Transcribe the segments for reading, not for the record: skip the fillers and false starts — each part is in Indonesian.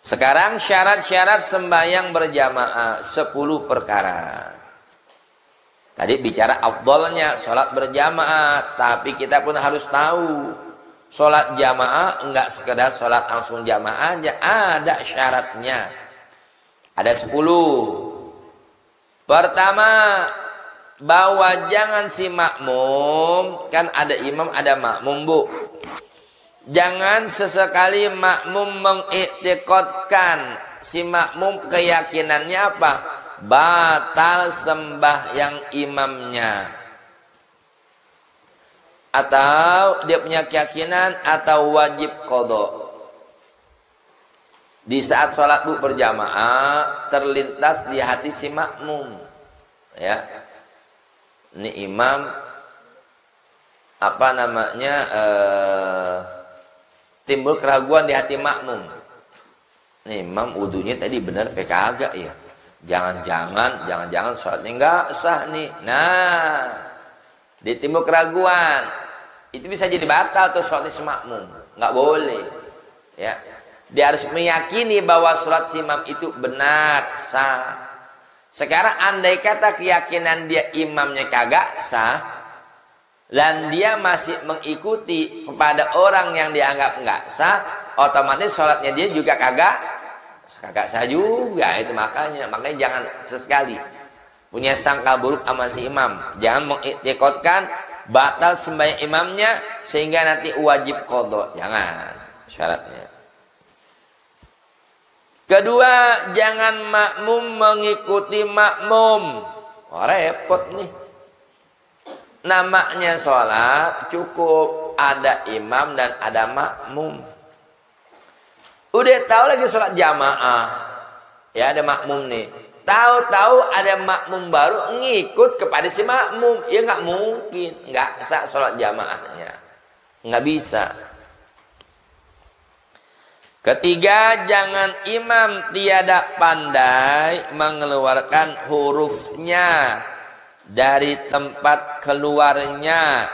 Sekarang syarat-syarat sembahyang berjamaah 10 perkara. Tadi bicara afdolnya sholat berjamaah, tapi kita pun harus tahu sholat jamaah enggak sekedar sholat langsung jamaah aja, ada syaratnya. Ada 10. Pertama, bahwa jangan si makmum, kan ada imam ada makmum bu, jangan sesekali makmum mengiktikadkan si makmum keyakinannya apa? Batal sembahyang imamnya, atau dia punya keyakinan atau wajib qadha. Di saat sholat bu berjamaah terlintas di hati si makmum, ya, ini imam apa namanya timbul keraguan di hati makmum. Nih imam wudunya tadi benar kagak ya? Jangan-jangan sholatnya enggak sah nih. Nah, ditimbul keraguan, itu bisa jadi batal tuh sholatnya si makmum. Nggak boleh, ya. Dia harus meyakini bahwa sholat si imam itu benar sah. Sekarang andai kata keyakinan dia imamnya kagak sah, dan dia masih mengikuti kepada orang yang dianggap enggak sah, otomatis sholatnya dia juga kagak sah juga. Itu makanya jangan sesekali punya sangka buruk sama si imam. Jangan mengiktikadkan batal sembahyang imamnya sehingga nanti wajib qadha. Jangan, syaratnya. Kedua, jangan makmum mengikuti makmum. Wah, repot nih. Namanya sholat cukup ada imam dan ada makmum. Udah tahu lagi sholat jamaah, ya ada makmum nih. Tahu-tahu ada makmum baru ngikut kepada si makmum, ya nggak mungkin, nggak sah sholat jamaahnya, nggak bisa. Ketiga, jangan imam tiada pandai mengeluarkan hurufnya dari tempat keluarnya.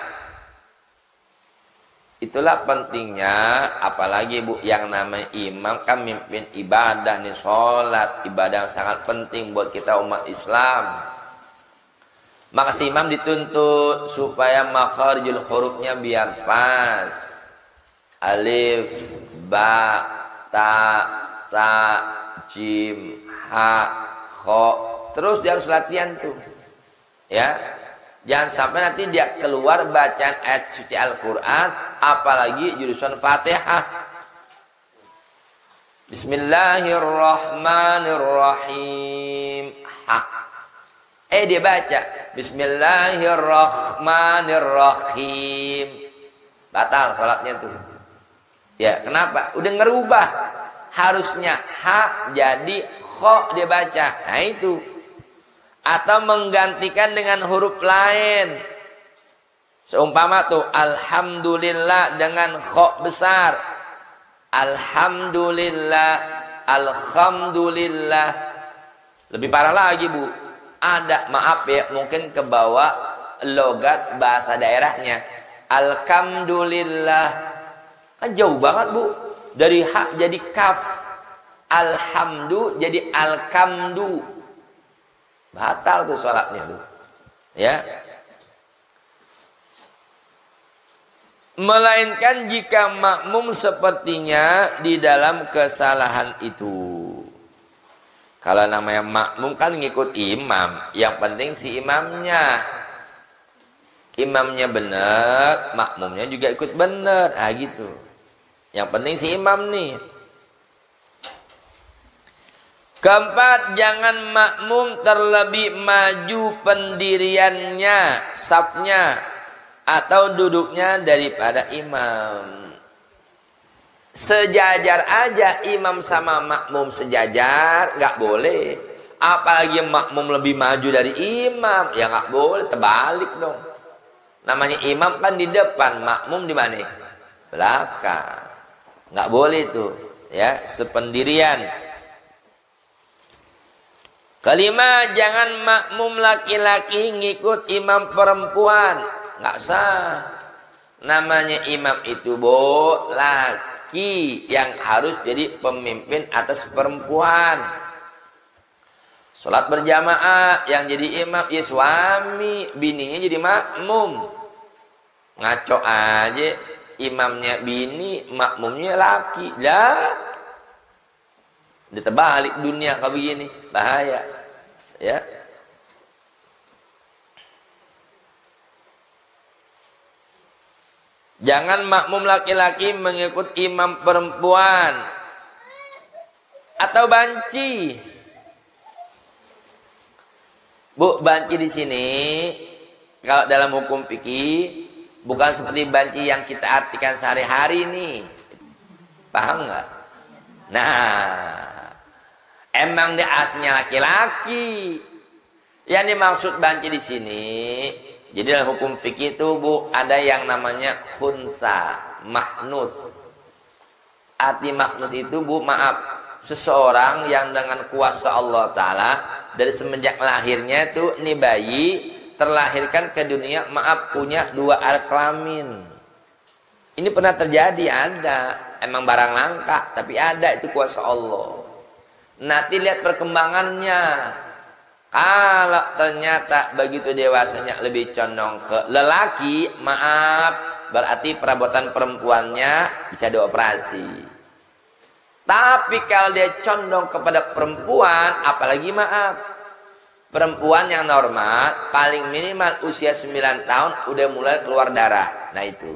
Itulah pentingnya, apalagi bu yang namanya imam kan mimpin ibadah nih, sholat, ibadah yang sangat penting buat kita umat Islam. Maka si imam dituntut supaya makharijul hurufnya biar pas. Alif, ba, ta, sa, jim, ha, kho. Terus dia harus latihan tuh, ya. Jangan sampai nanti dia keluar bacaan ayat suci Al-Quran, apalagi jurusan Fatihah. Bismillahirrahmanirrahim. Ha. Dia baca Bismillahirrahmanirrahim. Batal sholatnya tuh. Ya, kenapa? Udah ngerubah. Harusnya ha jadi kho dia baca. Nah itu. Atau menggantikan dengan huruf lain. Seumpama tuh alhamdulillah dengan kho besar. Alhamdulillah, alhamdulillah. Lebih parah lagi bu. Ada, maaf ya, mungkin ke bawah logat bahasa daerahnya. Alhamdulillah. Kan jauh banget bu. Dari ha jadi kaf. Alhamdu jadi alkamdu. Batal tuh sholatnya tuh, ya. Melainkan jika makmum sepertinya di dalam kesalahan itu. Kalau namanya makmum kan ngikut imam, yang penting si imamnya. Imamnya benar, makmumnya juga ikut benar, gitu. Yang penting si imam nih. Keempat, jangan makmum terlebih maju pendiriannya, safnya, atau duduknya daripada imam. Sejajar aja imam sama makmum sejajar, nggak boleh. Apalagi makmum lebih maju dari imam, ya nggak boleh, terbalik dong. Namanya imam kan di depan, makmum di mana? Belakang. Nggak boleh tuh, ya, sependirian. Kelima, jangan makmum laki-laki ngikut imam perempuan. Nggak sah. Namanya imam itu laki yang harus jadi pemimpin atas perempuan. Sholat berjamaah yang jadi imam ya suami, bininya jadi makmum. Ngaco aja, imamnya bini, makmumnya laki. Lah, ditebalik dunia kayak begini, bahaya. Ya. Jangan makmum laki-laki mengikut imam perempuan atau banci. Bu, banci di sini kalau dalam hukum fikih bukan seperti banci yang kita artikan sehari-hari nih. Paham nggak? Nah, emang dia aslinya laki-laki. Yang dimaksud banci di sini, jadi dalam hukum fikih itu Bu, ada yang namanya khunsa, mahnus. Arti mahnus itu Bu, maaf, seseorang yang dengan kuasa Allah Ta'ala dari semenjak lahirnya itu nih bayi terlahirkan ke dunia, maaf, punya 2 alat kelamin. Ini pernah terjadi, ada. Emang barang langka, tapi ada, itu kuasa Allah. Nanti lihat perkembangannya. Kalau ternyata begitu dewasanya lebih condong ke lelaki, maaf, berarti perabotan perempuannya bisa dioperasi. Tapi kalau dia condong kepada perempuan, apalagi maaf, perempuan yang normal paling minimal usia 9 tahun udah mulai keluar darah. Nah itu.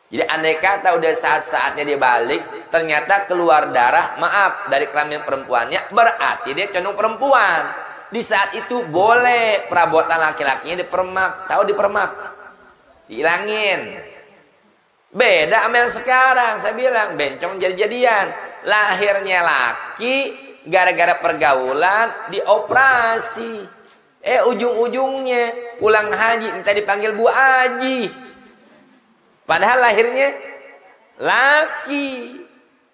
Jadi andai kata udah saat-saatnya dia balik, ternyata keluar darah, maaf, dari kelamin perempuannya, berarti dia condong perempuan. Di saat itu boleh perabotan laki-lakinya dipermak. Tahu dipermak? Dihilangin. Beda sama yang sekarang. Saya bilang bencong jadi-jadian. Lahirnya laki, gara-gara pergaulan dioperasi. Ujung-ujungnya pulang haji minta dipanggil Bu Haji. Padahal lahirnya laki.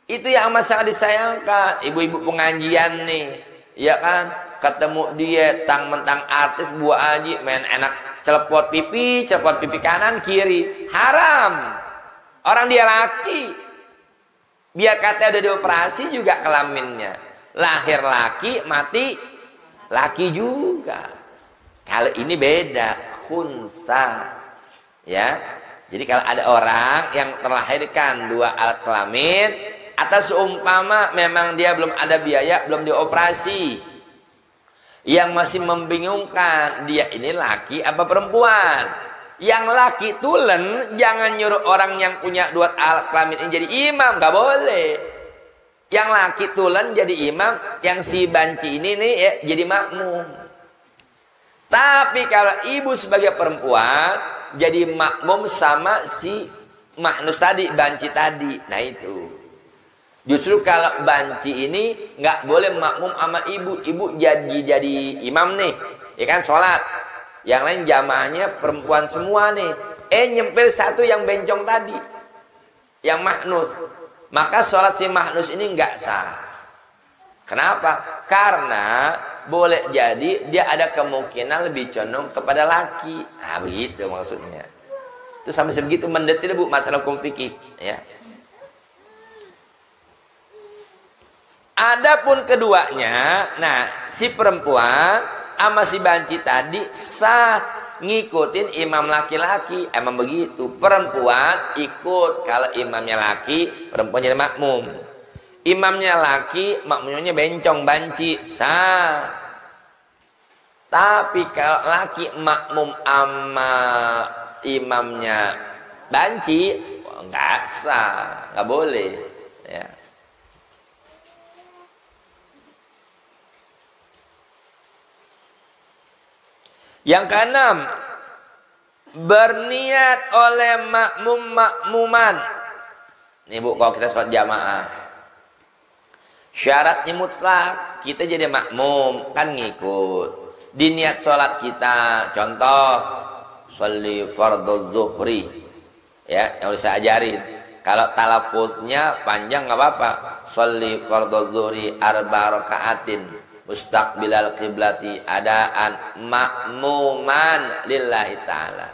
Itu yang amat sangat disayangkan. Ibu-ibu pengajian nih, ya kan? Ketemu dia mentang artis Bu Haji, main enak celepot pipi kanan kiri, haram. Orang dia laki, biar kata udah dioperasi juga kelaminnya, lahir laki mati laki juga. Kalau ini beda, khunsa, ya. Jadi kalau ada orang yang terlahirkan 2 alat kelamin, atas seumpama memang dia belum ada biaya, belum dioperasi, yang masih membingungkan dia ini laki apa perempuan. Yang laki tulen, jangan nyuruh orang yang punya 2 alat kelamin ini jadi imam, nggak boleh. Yang laki tulen jadi imam, yang si banci ini nih ya, jadi makmum. Tapi kalau ibu sebagai perempuan jadi makmum sama si mahnus tadi, banci tadi. Nah itu. Justru kalau banci ini nggak boleh makmum sama ibu. Ibu jadi imam nih, ya kan, sholat. Yang lain jamaahnya perempuan semua nih. Nyempil satu yang bencong tadi, yang mahnus. Maka sholat si mahnus ini nggak sah. Kenapa? Karena boleh jadi dia ada kemungkinan lebih condong kepada laki. Nah begitu maksudnya. Itu sampai sebegitu mendetil Bu masalah hukum fikih, ya. Adapun keduanya, nah si perempuan sama si banci tadi sah ngikutin imam laki-laki. Emang begitu, perempuan ikut kalau imamnya laki, perempuan jadi makmum. Imamnya laki, makmumnya bencong, banci, sah. Tapi kalau laki makmum sama imamnya banci, nggak sah, nggak boleh, ya. Yang keenam, berniat oleh makmuman. Nih Bu, kalau kita sholat jamaah, syaratnya mutlak, kita jadi makmum, kan ngikut. Di niat sholat kita, contoh, sholli fardhu zuhri, ya, yang udah saya ajarin. Kalau talafuznya panjang nggak apa-apa. Sholli fardhu zuhri arba rakaatin mustaqbilal qiblati adaan makmuman lillahi ta'ala.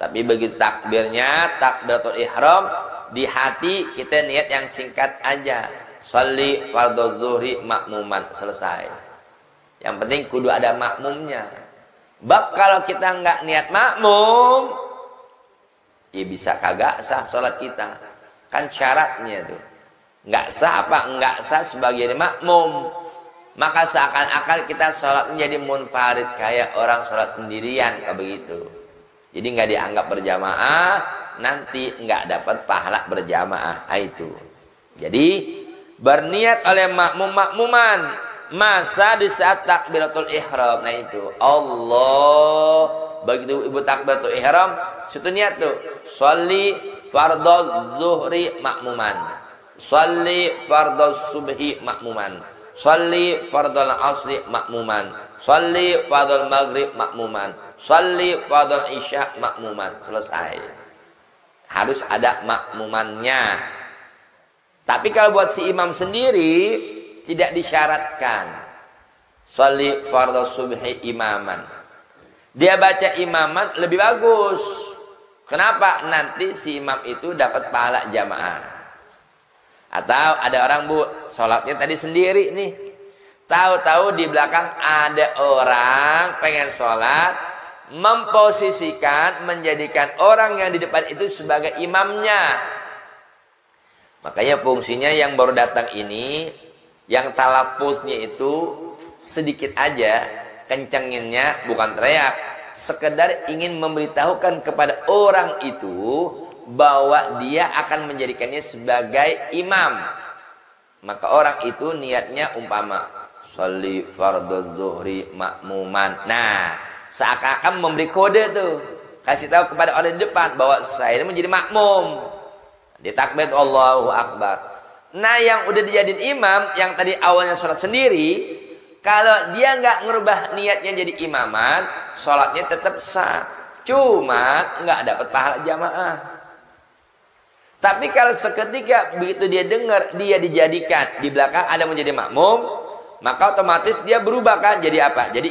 Tapi begitu takbirnya, takbiratul ihram, Di hati kita niat yang singkat aja. Sholli fardhu zuhri makmuman, selesai. Yang penting kudu ada makmumnya. Bab kalau kita nggak niat makmum, ya bisa kagak sah sholat kita. Kan syaratnya tuh. Nggak sah apa? Nggak sah sebagai makmum. Maka seakan-akan kita sholat menjadi munfarid, kayak orang sholat sendirian, kayak begitu. Jadi nggak dianggap berjamaah, nanti nggak dapat pahala berjamaah. Itu. Jadi berniat oleh makmuman masa di saat takbiratul ihram. Nah itu Allah, begitu ibu takbiratul ihram, situ niat tuh. Sholli fardhu zuhri makmuman, sholli fardhu subhi makmuman, sholli fardhul asri makmuman, sholli fardhul maghrib makmuman, sholli fardhul isya makmuman. Selesai. Harus ada makmumannya. Tapi kalau buat si imam sendiri tidak disyaratkan. Sholli fardhu subhi imaman. Dia baca imaman lebih bagus. Kenapa? Nanti si imam itu dapat pahala jamaah. Atau ada orang bu, sholatnya tadi sendiri nih. Tahu-tahu di belakang ada orang pengen sholat, memposisikan, menjadikan orang yang di depan itu sebagai imamnya. Makanya fungsinya yang baru datang ini, yang talafuznya itu sedikit aja, kencenginnya bukan teriak, sekedar ingin memberitahukan kepada orang itu bahwa dia akan menjadikannya sebagai imam. Maka orang itu niatnya umpama sholli fardhu zuhri makmuman. Nah, seakan-akan memberi kode tuh, kasih tahu kepada orang di depan bahwa saya ini menjadi makmum. Ditakbir Allahu Akbar. Nah, yang udah dijadiin imam, yang tadi awalnya sholat sendiri, kalau dia nggak ngerubah niatnya jadi imaman, sholatnya tetap sah. Cuma nggak dapat pahala jamaah. Tapi kalau seketika begitu dia dengar, dia dijadikan di belakang ada menjadi makmum, maka otomatis dia berubah kan jadi apa? Jadi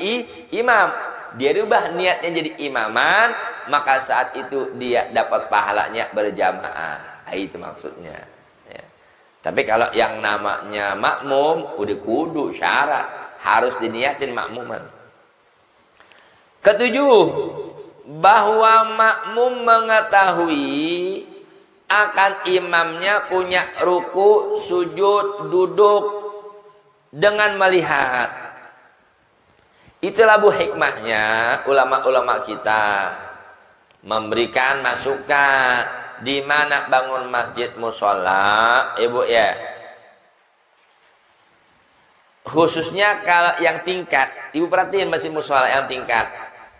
imam. Dia rubah niatnya jadi imaman, maka saat itu dia dapat pahalanya berjamaah. Itu maksudnya. Ya. Tapi kalau yang namanya makmum, udah kudu syarat, harus diniatin makmuman. Ketujuh, bahwa makmum mengetahui akan imamnya punya ruku, sujud, duduk dengan melihat. Itulah bu hikmahnya ulama-ulama kita memberikan masukan di mana bangun masjid musola, ibu ya. Khususnya kalau yang tingkat, ibu perhatiin masih musola yang tingkat.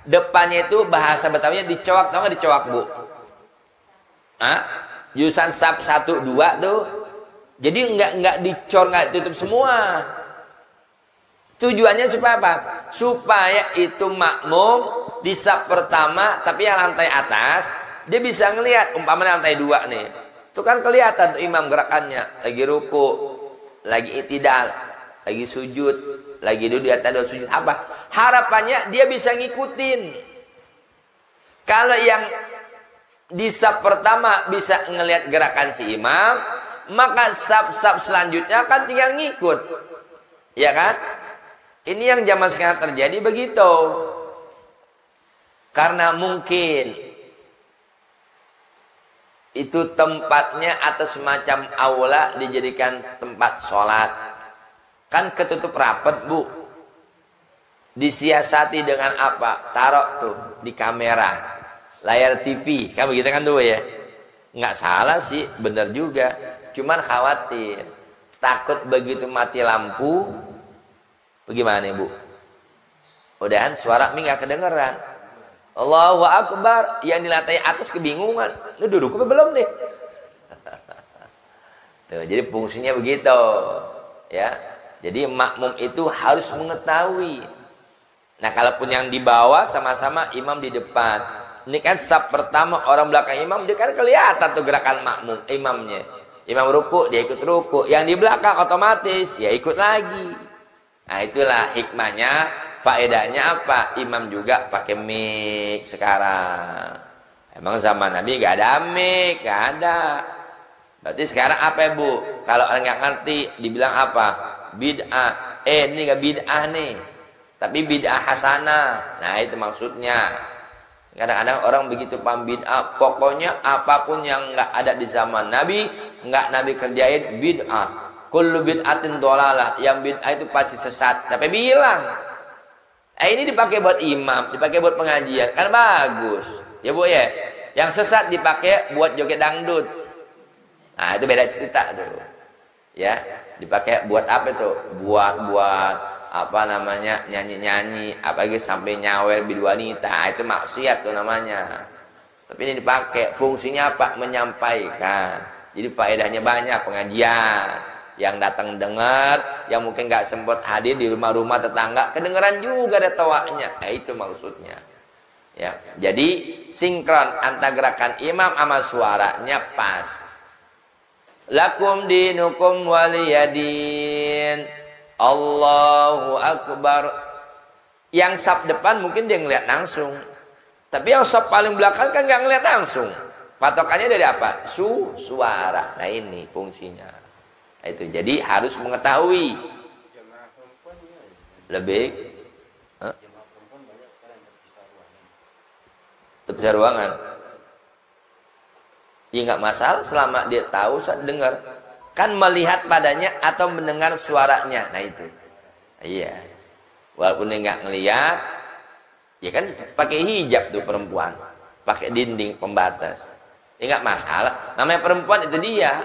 Depannya itu bahasa Betawinya dicoak, tau nggak dicoak bu? Hah? Jurusan sab 1, 2 tuh. Jadi nggak dicor, nggak tutup semua. Tujuannya supaya apa? Supaya itu makmum di sab pertama, tapi yang lantai atas dia bisa ngelihat, umpamanya lantai 2 nih. Itu kan kelihatan tuh imam gerakannya, lagi ruku, lagi itidal, lagi sujud, lagi duduk di atas sujud apa? Harapannya dia bisa ngikutin. Kalau yang di sab pertama bisa ngelihat gerakan si imam, maka sab-sab selanjutnya kan tinggal ngikut. Ya kan? Ini yang zaman sekarang terjadi begitu. Karena mungkin itu tempatnya atau semacam aula dijadikan tempat sholat. Kan ketutup rapat bu. Disiasati dengan apa? Taruh tuh di kamera, layar TV. Kan begitu kan tuh ya? Nggak salah sih, bener juga. Cuman khawatir. Takut begitu mati lampu, bagaimana bu? Udahan suara mi nggak kedengeran. Allahu Akbar, yang di lantai atas kebingungan. Lu duduk apa belum nih? Tuh, jadi fungsinya begitu, ya. Jadi makmum itu harus mengetahui. Nah, kalaupun yang di bawah sama-sama imam di depan. Ini kan sab pertama orang belakang imam, dia kan kelihatan tuh gerakan makmum imamnya. Imam ruku, dia ikut ruku. Yang di belakang otomatis dia ikut lagi. Nah, itulah hikmahnya. Faedahnya apa? Imam juga pakai mic sekarang. Emang zaman Nabi gak ada mic, gak ada. Berarti sekarang apa ya Bu? Kalau orang nggak ngerti, dibilang apa? Bid'ah. Ini nggak bid'ah nih, tapi bid'ah hasanah. Nah itu maksudnya. Kadang-kadang orang begitu paham bid'ah, pokoknya apapun yang nggak ada di zaman Nabi, nggak Nabi kerjain bid'ah. Kullu bid'atin dhalalah, yang bid'ah itu pasti sesat. Sampai bilang, ini dipakai buat imam, dipakai buat pengajian, kan bagus, ya Bu ya. Yang sesat dipakai buat joget dangdut. Nah itu beda cerita tuh, ya. Dipakai buat apa itu? Buat apa namanya, nyanyi-nyanyi, apalagi sampai nyawer biduanita, itu maksiat tuh namanya. Tapi ini dipakai, fungsinya apa? Menyampaikan. Jadi faedahnya banyak, pengajian. Yang datang dengar, yang mungkin nggak sempat hadir di rumah-rumah tetangga, kedengeran juga ada tawanya. Nah, itu maksudnya. Ya, jadi sinkron antara gerakan imam sama suaranya pas. Lakum dinukum waliyadin. Allahu Akbar. Yang saf depan mungkin dia ngeliat langsung, tapi yang saf paling belakang kan nggak ngeliat langsung. Patokannya dari apa? Suara. Nah ini fungsinya. Nah, itu jadi harus mengetahui. Lebih terpisah ruangan. Ya nggak masalah selama dia tahu saat dengar. Kan melihat padanya atau mendengar suaranya. Nah itu. Iya. Walaupun dia nggak ngelihat, ya kan pakai hijab tuh perempuan. Pakai dinding pembatas. Ya nggak masalah. Namanya perempuan itu dia.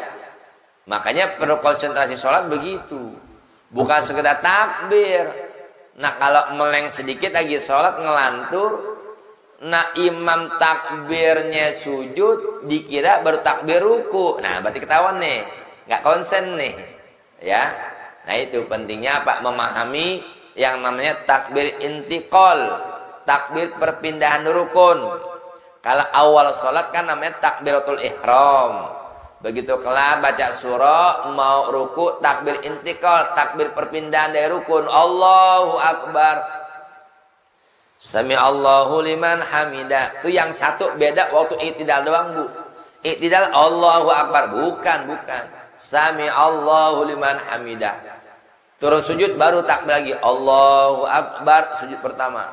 Makanya perlu konsentrasi sholat begitu. Bukan sekedar takbir. Nah kalau meleng sedikit lagi sholat ngelantur. Nah imam takbirnya sujud, dikira baru takbir ruku. Nah berarti ketahuan nih, nggak konsen nih, ya. Nah itu pentingnya apa? Memahami yang namanya takbir intiqal, takbir perpindahan rukun. Kalau awal sholat kan namanya takbiratul ihram. Begitu kelar baca surah mau ruku, takbir intiqal, takbir perpindahan dari rukun. Allahu Akbar. Sami Allahu liman hamidah. Itu yang satu beda waktu i'tidal doang Bu. I'tidal Allahu Akbar. Bukan. Sami Allahu liman hamidah. Turun sujud baru takbir lagi. Allahu Akbar. Sujud pertama.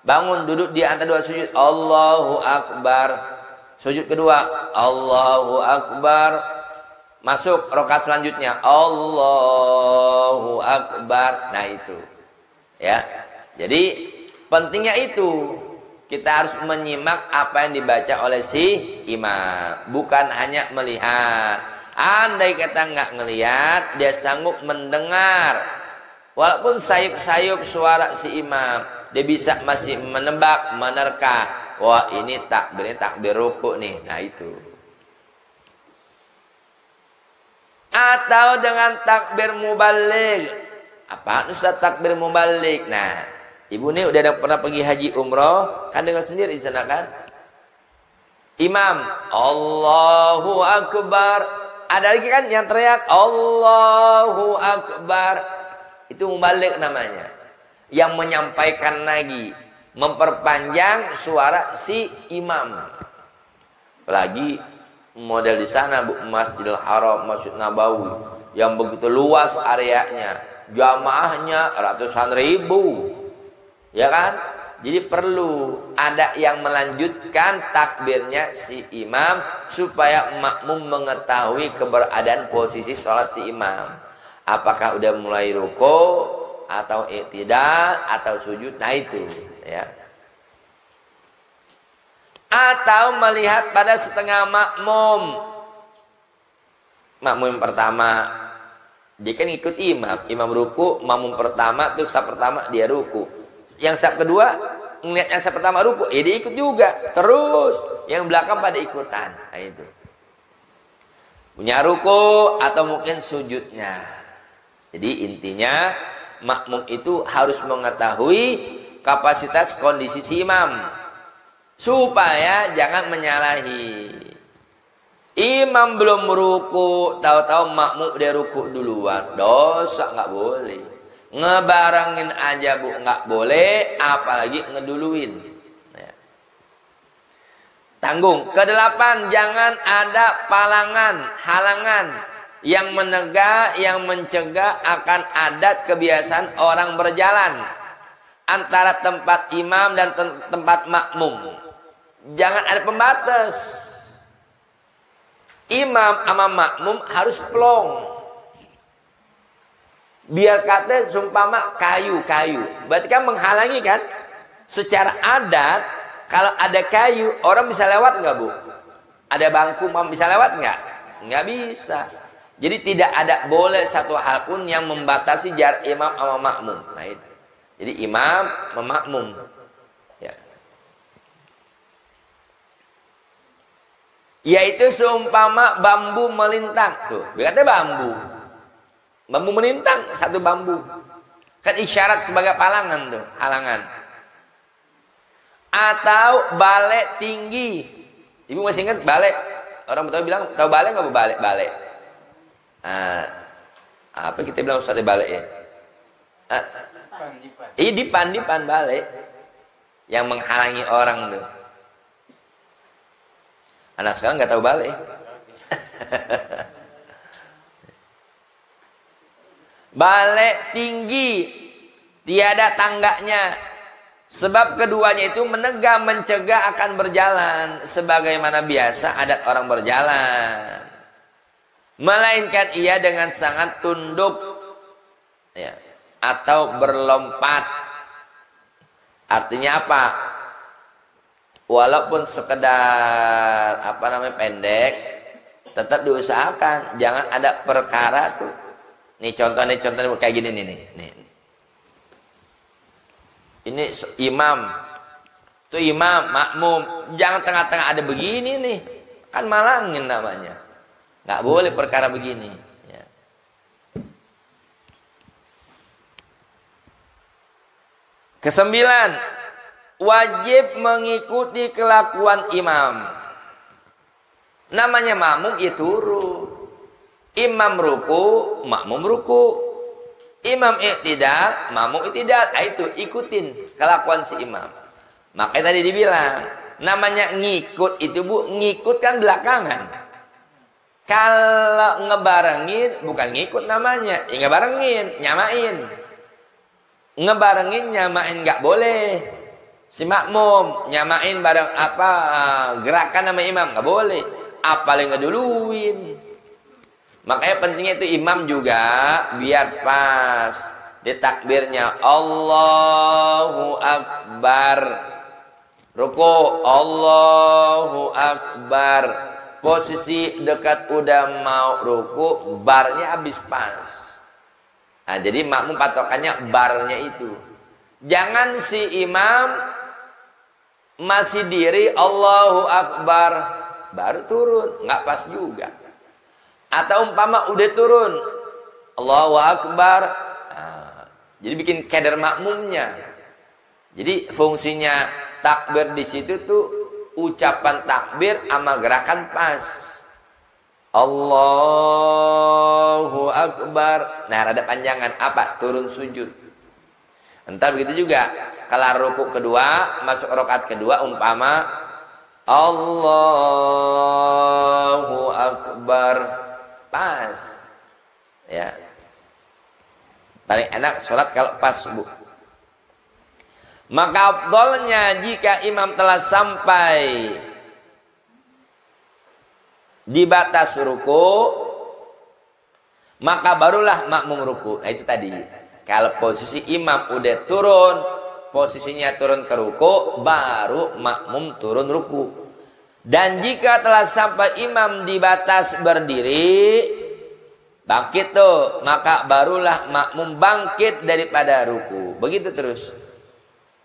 Bangun duduk di antara dua sujud. Allahu Akbar. Sujud kedua. Allahu Akbar. Masuk rakaat selanjutnya. Allahu Akbar. Nah itu. Ya. Jadi pentingnya itu, kita harus menyimak apa yang dibaca oleh si imam, bukan hanya melihat. Andai kata nggak ngelihat, dia sanggup mendengar, walaupun sayup-sayup suara si imam, dia bisa masih menebak, menerka. Wah ini takbirnya takbir ruku nih, nah itu. Atau dengan takbir mubaligh. Apa Ustaz takbir mubaligh? Nah. Ibu nih udah pernah pergi haji umroh, kan dengar sendiri di sana kan? Imam, Allahu Akbar. Ada lagi kan yang teriak Allahu Akbar. Itu mubaligh namanya. Yang menyampaikan lagi, memperpanjang suara si imam. Apalagi model di sana Bu, Masjidil Haram, Masjid Nabawi yang begitu luas areanya, jamaahnya ratusan ribu. Ya kan? Jadi perlu ada yang melanjutkan takbirnya si imam supaya makmum mengetahui keberadaan posisi sholat si imam. Apakah udah mulai ruku atau i'tidal atau sujud? Nah itu, ya. Atau melihat pada setengah makmum. Makmum pertama dia kan ikut imam ruku, makmum pertama tuh saf pertama dia ruku. Yang saf kedua ngeliat yang saf pertama ruku, dia ikut juga. Terus yang belakang pada ikutan. Nah itu. Punya ruku atau mungkin sujudnya. Jadi intinya makmum itu harus mengetahui kapasitas kondisi si imam supaya jangan menyalahi. Imam belum ruku, tahu-tahu makmum dia ruku duluan, dosa nggak boleh. Ngebarengin aja Bu nggak boleh, apalagi ngeduluin. Tanggung. Kedelapan, jangan ada halangan yang menegak, yang mencegah akan adat kebiasaan orang berjalan antara tempat imam dan tempat makmum. Jangan ada pembatas. Imam sama makmum harus plong. Biar kata sumpama kayu-kayu. Berarti kan menghalangi kan? Secara adat, kalau ada kayu, orang bisa lewat nggak, Bu? Ada bangku, bisa lewat nggak? Nggak bisa. Jadi tidak ada boleh satu hal pun yang membatasi jarak imam sama makmum. Nah itu. Jadi imam sama makmum. Ya. Yaitu seumpama bambu melintang. Tuh, berarti bambu. Bambu melintang, satu bambu. Kan isyarat sebagai halangan tuh, halangan. Atau balai tinggi. Ibu masih ingat balai? Orang Betawi bilang, tahu balai nggak, Bu? Balai. Apa kita bilang Ustaz balai ya? Dipan balai. Yang menghalangi orang tuh. Anak sekarang nggak tahu balai. Balai tinggi, tiada tangganya. Sebab keduanya itu menegak, mencegah akan berjalan sebagaimana biasa adat orang berjalan. Melainkan ia dengan sangat tunduk, ya, atau berlompat. Artinya apa? Walaupun sekedar pendek, tetap diusahakan. Jangan ada perkara tuh. Nih contohnya kayak gini nih. Ini imam, tuh imam, makmum. Jangan tengah-tengah ada begini nih, kan malangin namanya. Nggak boleh perkara begini. Ya. Kesembilan, wajib mengikuti kelakuan imam. Namanya makmum itu turun. Imam ruku, makmum ruku. Imam iktidal, makmum iktidal. Itu ikutin kelakuan si imam. Makanya tadi dibilang, namanya ngikut itu, Bu, ngikut kan belakangan. Kalau ngebarengin bukan ngikut namanya, ya ngebarengin, nyamain. Ngebarengin, nyamain nggak boleh. Si makmum nyamain bareng gerakan nama imam nggak boleh. Apalagi ngeduluin. Makanya pentingnya itu imam juga biar pas di takbirnya Allahu Akbar, ruku Allahu Akbar, posisi dekat udah mau ruku, barnya habis pas. Nah, jadi makmum patokannya barnya itu. Jangan si imam masih diri Allahu Akbar baru turun, nggak pas juga. Atau umpama udah turun Allahu Akbar, jadi bikin keder makmumnya. Jadi fungsinya takbir di situ tuh ucapan takbir sama gerakan pas. Allahu Akbar. Nah, rada panjangan apa? Turun sujud. Entar begitu juga kalau rukuk kedua, masuk rakaat kedua umpama Allahu Akbar. Pas, ya. Paling enak sholat kalau pas, Bu. Maka afdolnya jika imam telah sampai di batas ruku, maka barulah makmum ruku. Nah itu tadi. Kalau posisi imam udah turun, posisinya turun ke ruku, baru makmum turun ruku. Dan jika telah sampai imam di batas berdiri, bangkit tuh, maka barulah makmum bangkit daripada ruku. Begitu terus.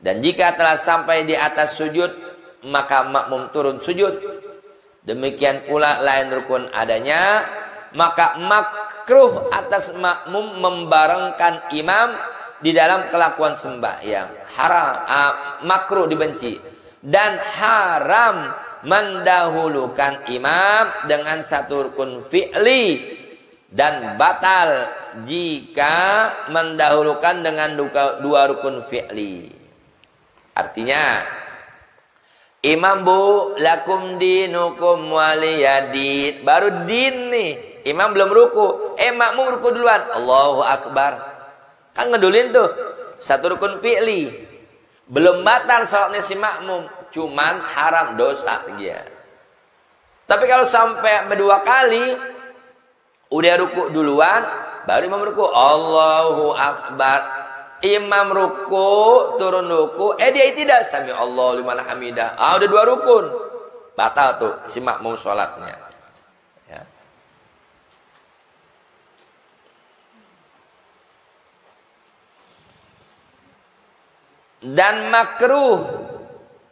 Dan jika telah sampai di atas sujud, maka makmum turun sujud. Demikian pula lain rukun adanya, maka makruh atas makmum membarengkan imam di dalam kelakuan sembahyang. Haram, makruh, dibenci. Dan haram mendahulukan imam dengan satu rukun fi'li, dan batal jika mendahulukan dengan dua rukun fi'li. Artinya Imam bu, lakum dinukum waliyadin. Baru din nih. Imam belum ruku. Makmum ruku duluan. Allahu Akbar. Kan ngedulin tuh. Satu rukun fi'li. Belum batal salatnya si makmum. Cuman haram dosa dia. Tapi kalau sampai berdua kali. Udah ruku duluan. Baru imam ruku. Allahu Akbar. Imam ruku, turun ruku, dia tidak sami Allah liman hamidah. Udah 2 rukun. Batal tuh si makmum sholatnya. Ya. Dan makruh.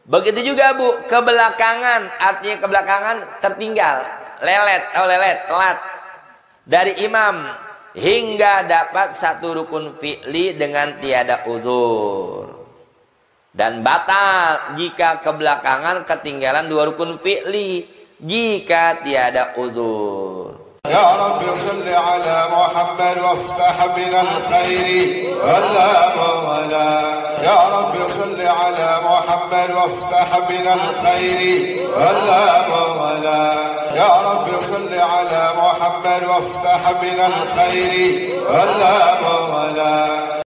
Begitu juga Bu, kebelakangan, artinya kebelakangan tertinggal, lelet, telat dari imam. Hingga dapat 1 rukun fi'li dengan tiada uzur. Dan batal jika kebelakangan ketinggalan 2 rukun fi'li jika tiada uzur. Ya Rabbi salli ala Muhammad waftah minal khairi wala mawala. Ya Rabbi salli ala Muhammad waftah minal khairi wala mawala. Ya Rabbi salli ala Muhammad waftah minal khairi wala mawala.